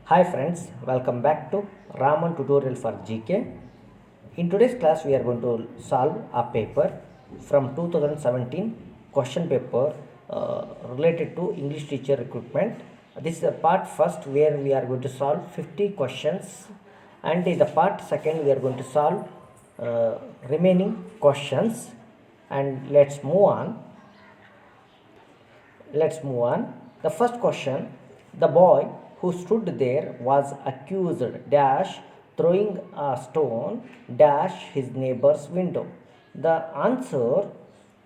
Hi friends, welcome back to Raman tutorial for GK. In today's class we are going to solve a paper from 2017 question paper related to English teacher recruitment. This is the part first where we are going to solve 50 questions, and in the part second we are going to solve remaining questions. And let's move on. The first question: the boy who stood there was accused dash throwing a stone dash his neighbor's window. The answer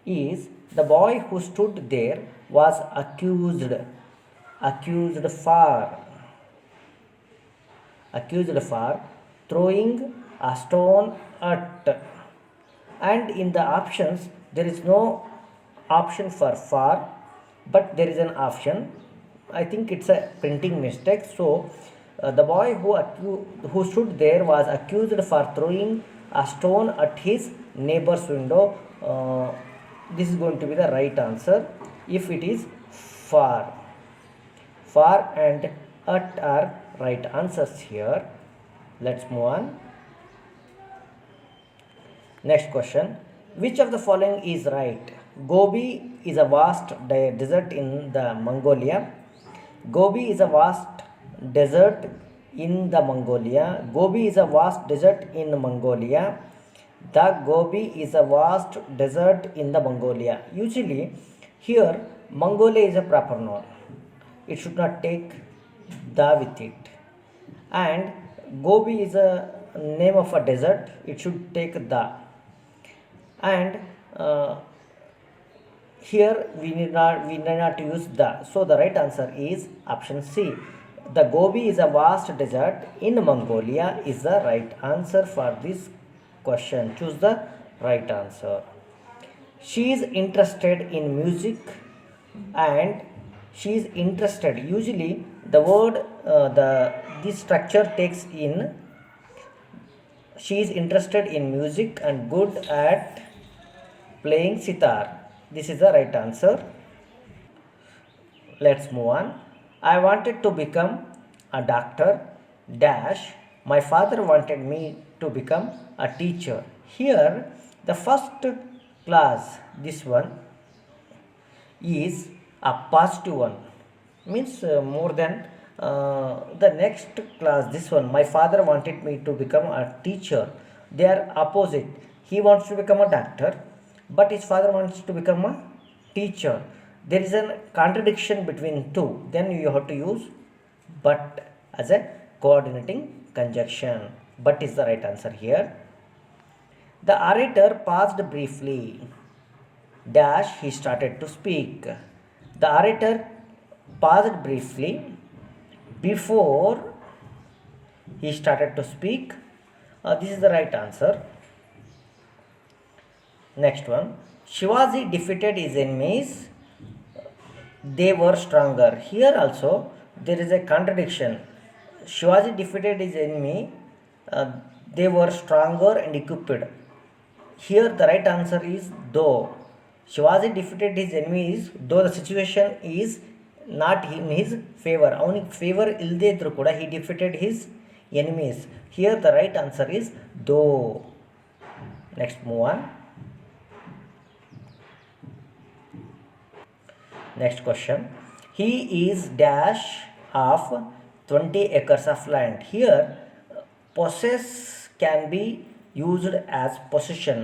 is the boy who stood there was accused for throwing a stone at, and in the options there is no option for, but there is an option. I think it's a printing mistake. So the boy who stood there was accused for throwing a stone at his neighbor's window. This is going to be the right answer if it is for. For and at are right answers here. Let's move on. Next question: which of the following is right? Gobi is a vast desert in the Mongolia. Gobi is a vast desert in the Mongolia. Gobi is a vast desert in Mongolia. The Gobi is a vast desert in the Mongolia. Usually, here Mongolia is a proper noun. It should not take the with it. And Gobi is a name of a desert. It should take the. And here we need not use the. So the right answer is option C. The Gobi is a vast desert in Mongolia is the right answer for this question. Choose the right answer. She is interested in music, and she is interested. Usually the word this structure takes in. She is interested in music and good at playing sitar. This is the right answer. Let's move on. I wanted to become a doctor dash. My father wanted me to become a teacher. Here the first class, this one, is a positive one, means more than the next class, this one, my father wanted me to become a teacher. They are opposite. He wants to become a doctor, but his father wants to become a teacher. There is a contradiction between two. Then you have to use but as a coordinating conjunction. But is the right answer here. The orator paused briefly dash he started to speak. The orator paused briefly before he started to speak. This is the right answer. Next one: Shivaji defeated his enemies. They were stronger. Here also there is a contradiction. Shivaji defeated his enemy. They were stronger and equipped. Here the right answer is though. Shivaji defeated his enemies though the situation is not in his favor. Avniki favor illದೆ ಇದ್ರೂ ಕೂಡ he defeated his enemies. Here the right answer is though. Next, move on. Next question: he is dash of 20 acres of land. Here possess can be used as possession.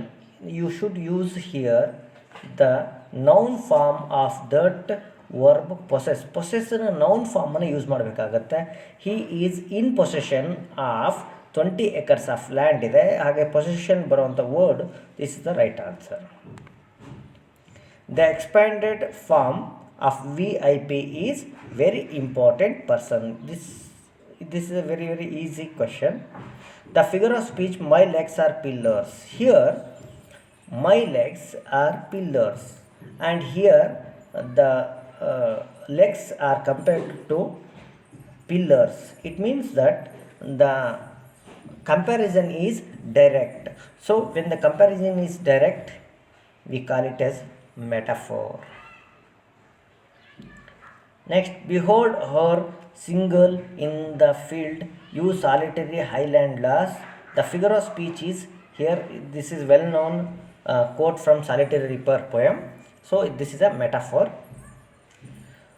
You should use here the noun form of that verb possess. Possess noun form ಅನ್ನು use ಮಾಡಬೇಕಾಗತ್ತೆ. he is in possession of 20 acres of land ಇದೆ. ಹಾಗೆ possession ಬರುವಂಥ word, this is the right answer. The expanded form of VIP is very important person. This is a very easy question. The figure of speech: my legs are pillars. Here my legs are pillars, and here the legs are compared to pillars. It means that the comparison is direct. So when the comparison is direct, we call it as metaphor. Next, behold her single in the field, use solitary highland lass. The figure of speech is here. This is well known quote from Solitary Reaper poem. So this is a metaphor.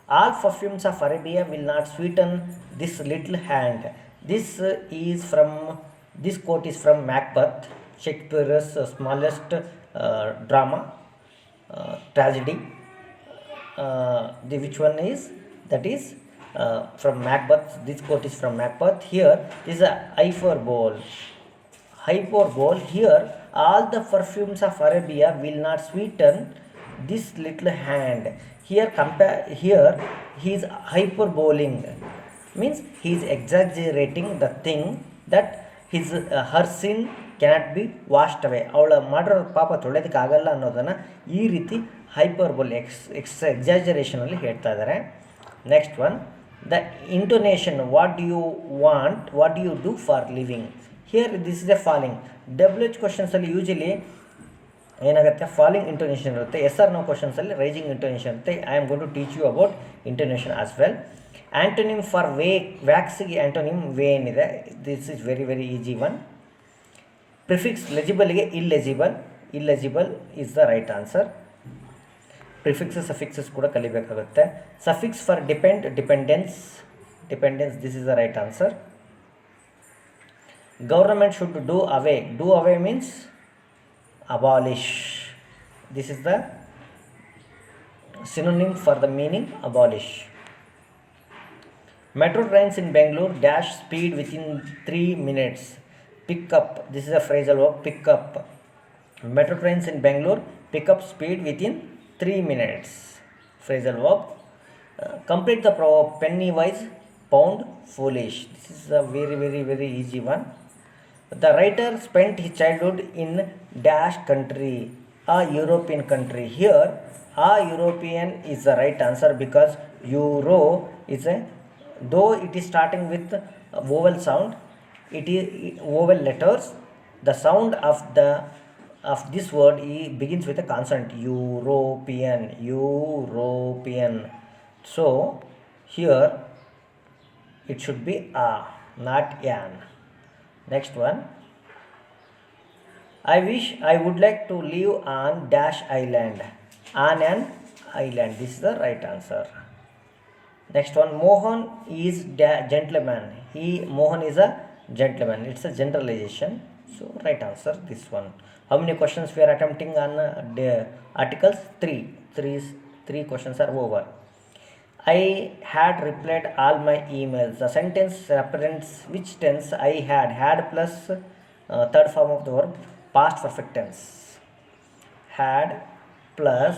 All perfumes of Arabia will not sweeten this little hand. This is from this quote is from Macbeth, Shakespeare's smallest drama, tragedy. The which one is that is from Macbeth. This quote is from Macbeth. Here is a hyperbole. Hyperbole. Here, all the perfumes of Arabia will not sweeten this little hand. Here, compare. Here, he is hyperboling. Means he is exaggerating the thing that his her sin cannot be washed away. ಅವಳ ಮಾಡಿರೋ ಪಾಪ ತೊಳೆಯೋದಕ್ಕಾಗಲ್ಲ ಅನ್ನೋದನ್ನು ಈ ರೀತಿ ಹೈಪರ್ಬೋಲ್ ಎಕ್ಸಾಜರೇಷನಲ್ಲಿ ಹೇಳ್ತಾ ಇದ್ದಾರೆ. Next one, the intonation, what do you want, what do you do for living. Here this is a falling. WH ಕ್ವಶನ್ಸಲ್ಲಿ ಯೂಶಲಿ ಏನಾಗುತ್ತೆ, ಫಾಲಿಂಗ್ ಇಂಟೋನೇಷನ್ ಇರುತ್ತೆ. ಎಸ್ ಆರ್ ನೋ ಕ್ವಶನ್ಸಲ್ಲಿ ರೈಸಿಂಗ್ ಇಂಟೋನೇಷನ್ ಇರುತ್ತೆ. I am going to teach you about intonation as well. Antonym for ವ್ಯಾಕ್ಸಿಗೆ antonym wane ಇದೆ. This is very very easy one. Prefix ಲೆಜಿಬಲ್ಗೆ illegible. Illegible is the right answer. Prefixes suffixes ಕೂಡ ಕಲಿಬೇಕಾಗುತ್ತೆ. Suffix for dependence, this is the right answer. Government should do away. Do away means abolish. This is the synonym for the meaning abolish. Metro trains in Bangalore dash speed within 3 minutes. Pick up. This is a phrasal verb, pick up. Metro trains in Bangalore pick up speed within 3 minutes. Phrasal verb. Complete the proverb, penny wise, pound foolish. This is a very very very easy one. The writer spent his childhood in dash country, a European country. Here, a European is the right answer because Euro is a, though it is starting with vowel sound, it is vowel letters. The sound of this word begins with a consonant. European. So here it should be a, not an. Next one, I wish I would like to live on dash island, on an island. This is the right answer. Next one, Mohan is gentleman. Mohan is a gentleman. It's a generalization. So right answer this one. How many questions we are attempting on the articles? Three questions are over. I had replied all my emails. The sentence represents which tense? I had plus third form of the verb, past perfect tense. Had plus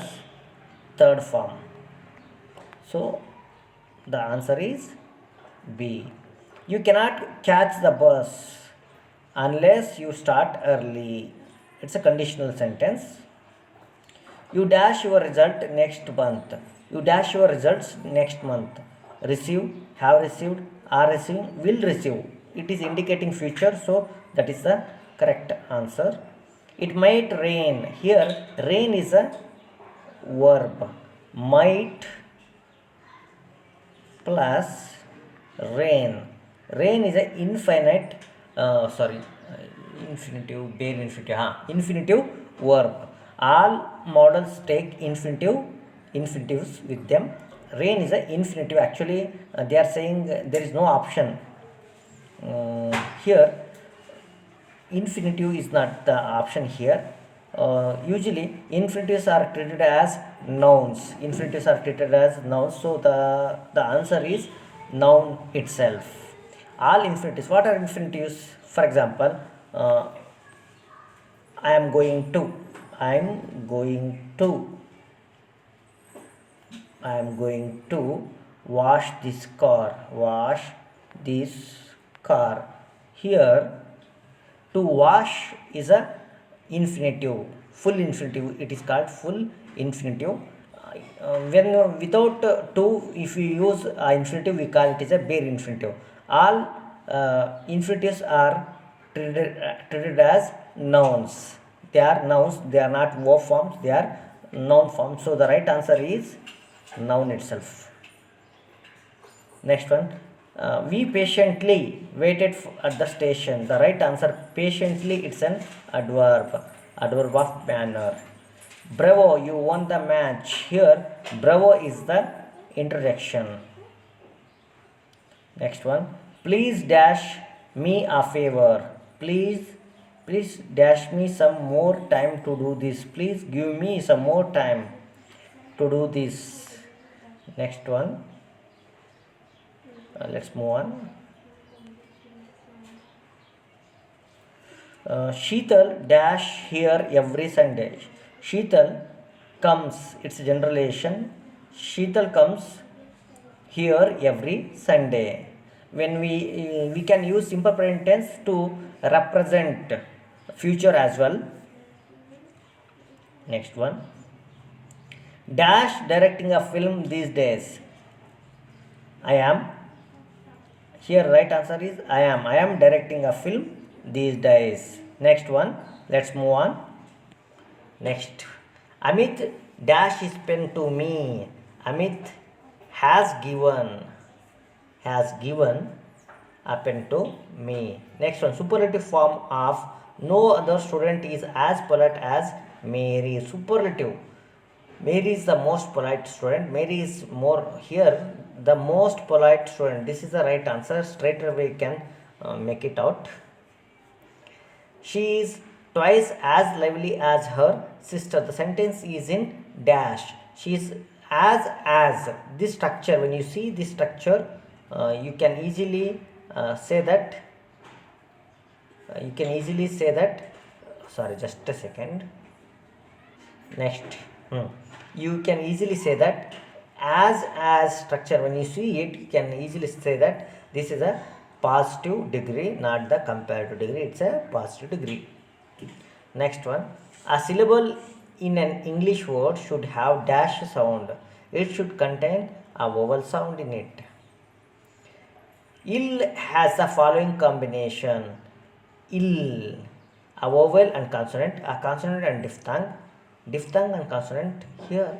third form. So the answer is B. You cannot catch the bus unless you start early. It's a conditional sentence. You dash your result next month. You dash your results next month. Receive, have received, are receiving, will receive. It is indicating future, so that is the correct answer. It might rain. Here, rain is a verb. Might plus rain. Rain is an infinitive, bare infinitive verb. All models take infinitives with them. Rain is an infinitive. Actually, they are saying there is no option. Here, infinitive is not the option here. Usually, infinitives are treated as nouns. So the answer is noun itself. All infinitives. What are infinitives? For example, I am going to. I am going to wash this car. Here, to wash is a infinitive, full infinitive. It is called full infinitive. When without to, if we use infinitive, we call it as a bare infinitive. All infinitives are treated as nouns. They are nouns. They are not verb forms. They are noun forms. So the right answer is noun itself. Next one. We patiently waited at the station. The right answer, patiently, it's an adverb. Adverb of manner. Bravo, you won the match. Here, bravo is the interjection. Next one. Please dash me a favor. Please dash me some more time to do this. Please give me some more time to do this. Next one. Let's move on. Sheetal dash here every Sunday. Sheetal comes, it's generalization. Sheetal comes here every Sunday. When we can use simple present tense to represent future as well. Next one. Dash directing a film these days. I am. Here right answer is I am. I am directing a film these days. Next one. Let's move on. Next. Amit dash his pen to me. Amit has given a pen to me. Next one. Superlative form of no other student is as polite as Mary. Superlative. Mary is the most polite student. Mary is more here the most polite student. This is the right answer. Straight away you can make it out. She is twice as lively as her sister. The sentence is in dash. She is as this structure. When you see this structure, you can easily say that. Sorry, just a second. Next. You can easily say that as structure. When you see it, you can easily say that this is a positive degree, not the comparative degree. It's a positive degree. Next one. A syllable in an English word should have dash sound. It should contain a vowel sound in it. Ill has the following combination. Ill, a vowel and consonant, a consonant and diphthong and consonant. Here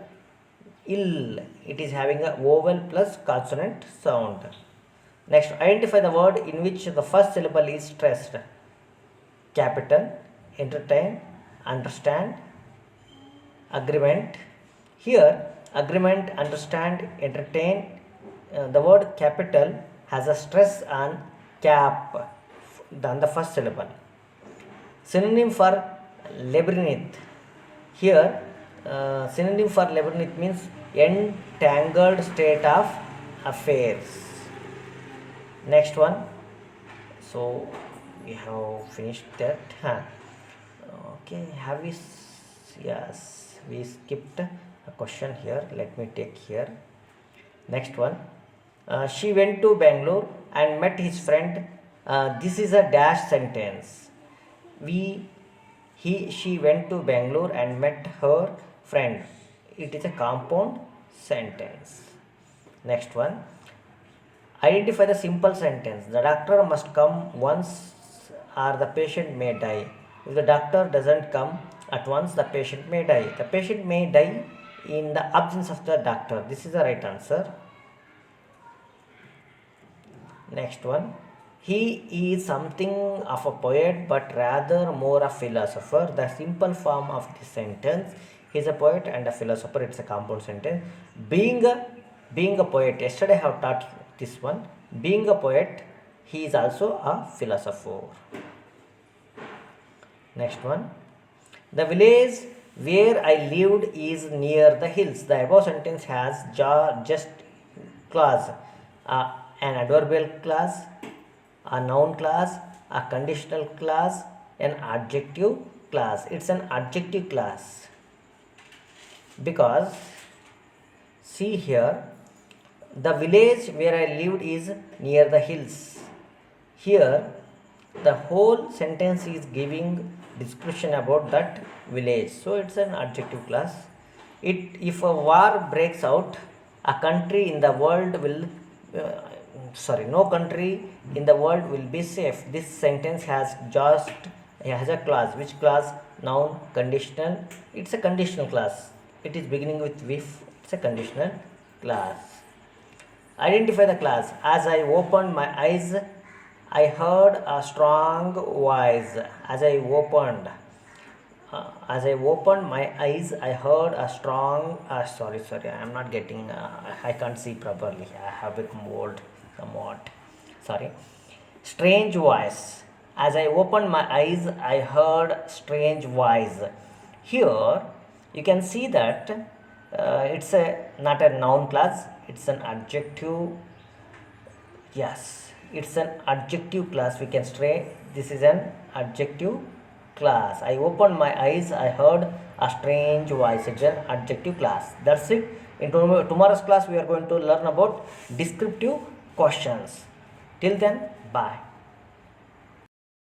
ill, it is having a vowel plus consonant sound. Next, identify the word in which the first syllable is stressed. Capital, entertain, understand, agreement. Here agreement, understand, entertain, the word capital has a stress on cap than the first syllable. Synonym for labyrinth. Here, synonym for labyrinth means entangled state of affairs. Next one. So we have finished that. Okay, have we? Yes, we skipped a question here. Let me take here. Next one. She went to Bangalore and met his friend. This is a dash sentence. She went to Bangalore and met her friend. It is a compound sentence. Next one. Identify the simple sentence. The doctor must come once or the patient may die. If the doctor doesn't come at once, the patient may die. The patient may die in the absence of the doctor. This is the right answer. Next one. He is something of a poet but rather more a philosopher. The simple form of this sentence, he is a poet and a philosopher. It's a compound sentence. Being a poet, yesterday I have taught this one. Being a poet, he is also a philosopher. Next one. The village where I lived is near the hills. The above sentence has just clause, an adverbial clause, a noun clause, a conditional clause, an adjective clause. It's an adjective clause because see here, the village where I lived is near the hills. Here the whole sentence is giving description about that village, so it's an adjective clause. If a war breaks out, a country in the world will no country in the world will be safe. This sentence has a clause. Which clause? Noun, conditional. It's a conditional clause. It is beginning with if. It's a conditional clause. Identify the class. As I opened my eyes, I heard a strong voice. As I opened my eyes, I heard a strong. Sorry. I am not getting. I can't see properly. I have become old somewhat. Sorry. Strange voice. As I opened my eyes, I heard strange voice. Here, you can see that it's a not a noun class. It's an adjective. Yes, it's an adjective class. We can say this is an adjective class. I opened my eyes, I heard a strange voice. It's an adjective class. That's it. In tomorrow's class, we are going to learn about descriptive questions. Till then, bye.